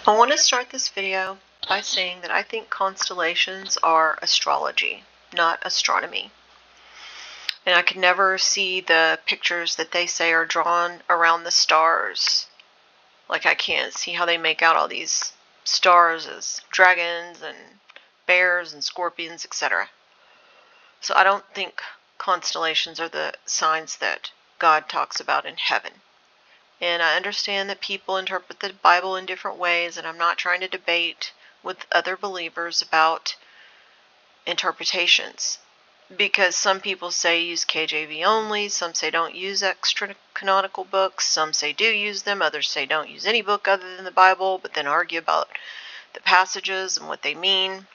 I want to start this video by saying that I think constellations are astrology, not astronomy. And I could never see the pictures that they say are drawn around the stars. Like, I can't see how they make out all these stars as dragons and bears and scorpions, etc. So I don't think constellations are the signs that God talks about in heaven. And I understand that people interpret the Bible in different ways, and I'm not trying to debate with other believers about interpretations. Because some people say use KJV only, some say don't use extra canonical books, some say do use them, others say don't use any book other than the Bible, but then argue about the passages and what they mean.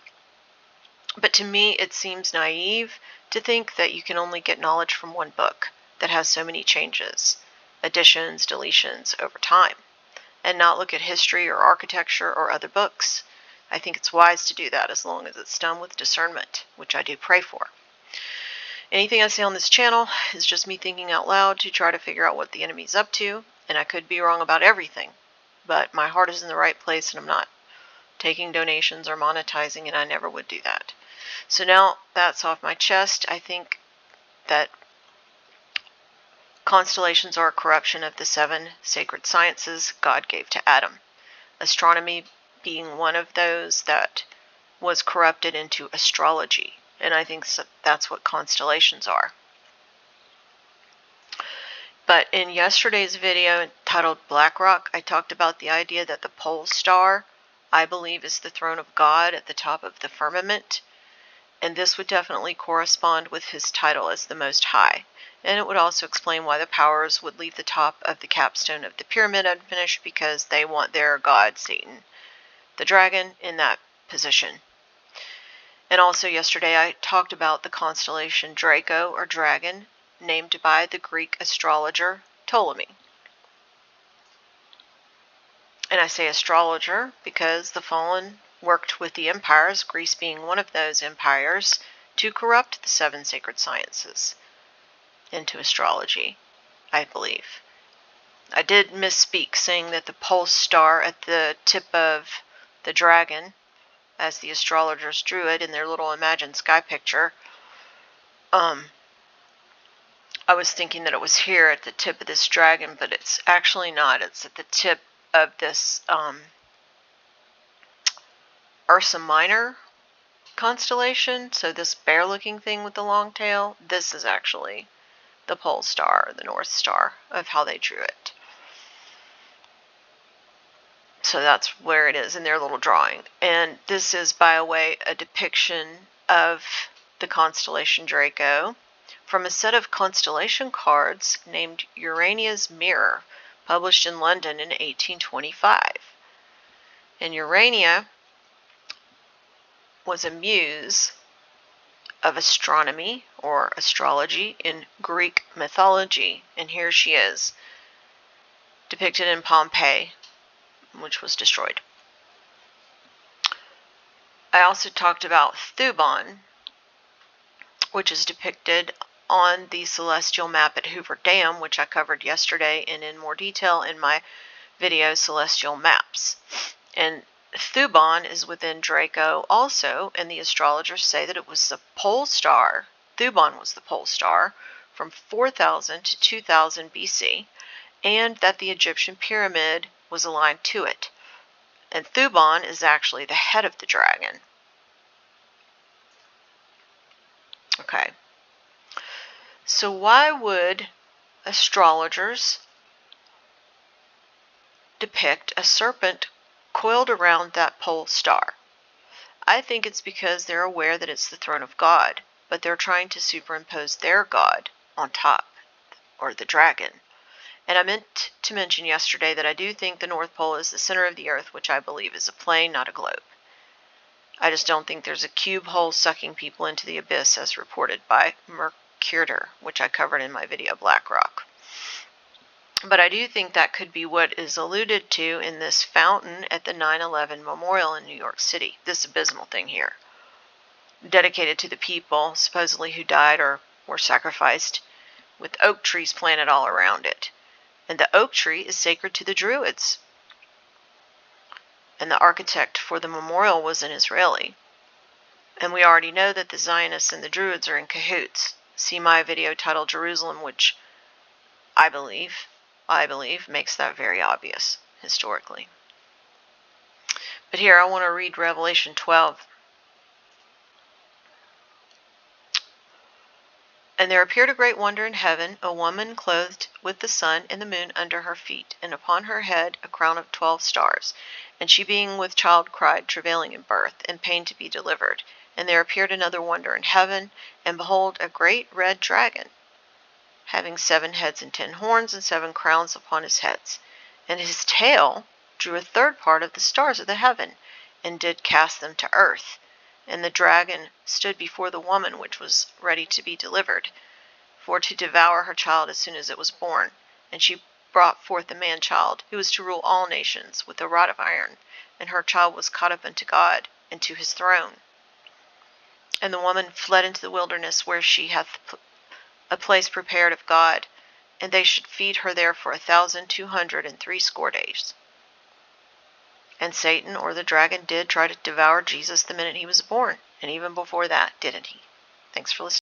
But to me, it seems naive to think that you can only get knowledge from one book that has so many changes, additions, deletions over time, and not look at history or architecture or other books. I think it's wise to do that as long as it's done with discernment, which I do pray for. Anything I say on this channel is just me thinking out loud to try to figure out what the enemy's up to, and I could be wrong about everything, but my heart is in the right place and I'm not taking donations or monetizing, and I never would do that. So now that's off my chest. I think that constellations are a corruption of the 7 sacred sciences God gave to Adam. Astronomy being one of those that was corrupted into astrology. And I think that's what constellations are. But in yesterday's video titled Black Rock, I talked about the idea that the pole star, I believe, is the throne of God at the top of the firmament. And this would definitely correspond with his title as the Most High. And it would also explain why the powers would leave the top of the capstone of the pyramid unfinished, because they want their god, Satan, the dragon, in that position. And also yesterday I talked about the constellation Draco, or dragon, named by the Greek astrologer Ptolemy. And I say astrologer because the fallen worked with the empires, Greece being one of those empires, to corrupt the 7 sacred sciences into astrology, I believe. I did misspeak saying that the pole star at the tip of the dragon, as the astrologers drew it in their little imagined sky picture, I was thinking that it was here at the tip of this dragon, but it's actually not. It's at the tip of this Ursa Minor constellation. So this bear-looking thing with the long tail, this is actually the pole star, or the North Star, of how they drew it. So that's where it is in their little drawing. And this is, by the way, a depiction of the constellation Draco from a set of constellation cards named Urania's Mirror, published in London in 1825. And Urania was a muse of astronomy or astrology in Greek mythology. And here she is, depicted in Pompeii, which was destroyed. I also talked about Thuban, which is depicted on the celestial map at Hoover Dam, which I covered yesterday and in more detail in my video Celestial Maps. And Thuban is within Draco also, and the astrologers say that it was the pole star. Thuban was the pole star from 4000 to 2000 BC, and that the Egyptian pyramid was aligned to it. And Thuban is actually the head of the dragon. Okay. So why would astrologers depict a serpent coiled around that pole star? I think it's because they're aware that it's the throne of God, but they're trying to superimpose their God on top, or the dragon. And I meant to mention yesterday that I do think the North Pole is the center of the Earth, which I believe is a plane, not a globe. I just don't think there's a cube hole sucking people into the abyss as reported by Mercator, which I covered in my video Black Rock. But I do think that could be what is alluded to in this fountain at the 9/11 Memorial in New York City, this abysmal thing here, dedicated to the people supposedly who died or were sacrificed, with oak trees planted all around it. And the oak tree is sacred to the Druids. and the architect for the memorial was an Israeli. And we already know that the Zionists and the Druids are in cahoots. See my video titled Jerusalem, which I believe makes that very obvious historically. But here I want to read Revelation 12. And there appeared a great wonder in heaven, a woman clothed with the sun and the moon under her feet, and upon her head a crown of 12 stars. And she being with child cried, travailing in birth, and pain to be delivered. And there appeared another wonder in heaven, and behold, a great red dragon, having 7 heads and 10 horns, and 7 crowns upon his heads. And his tail drew a third part of the stars of the heaven, and did cast them to earth. And the dragon stood before the woman which was ready to be delivered, for to devour her child as soon as it was born. And she brought forth a man-child, who was to rule all nations, with a rod of iron. And her child was caught up unto God, and to his throne. And the woman fled into the wilderness, where she hath a place prepared of God, and they should feed her there for 1,260 days. And Satan, or the dragon, did try to devour Jesus the minute he was born, and even before that, didn't he? Thanks for listening.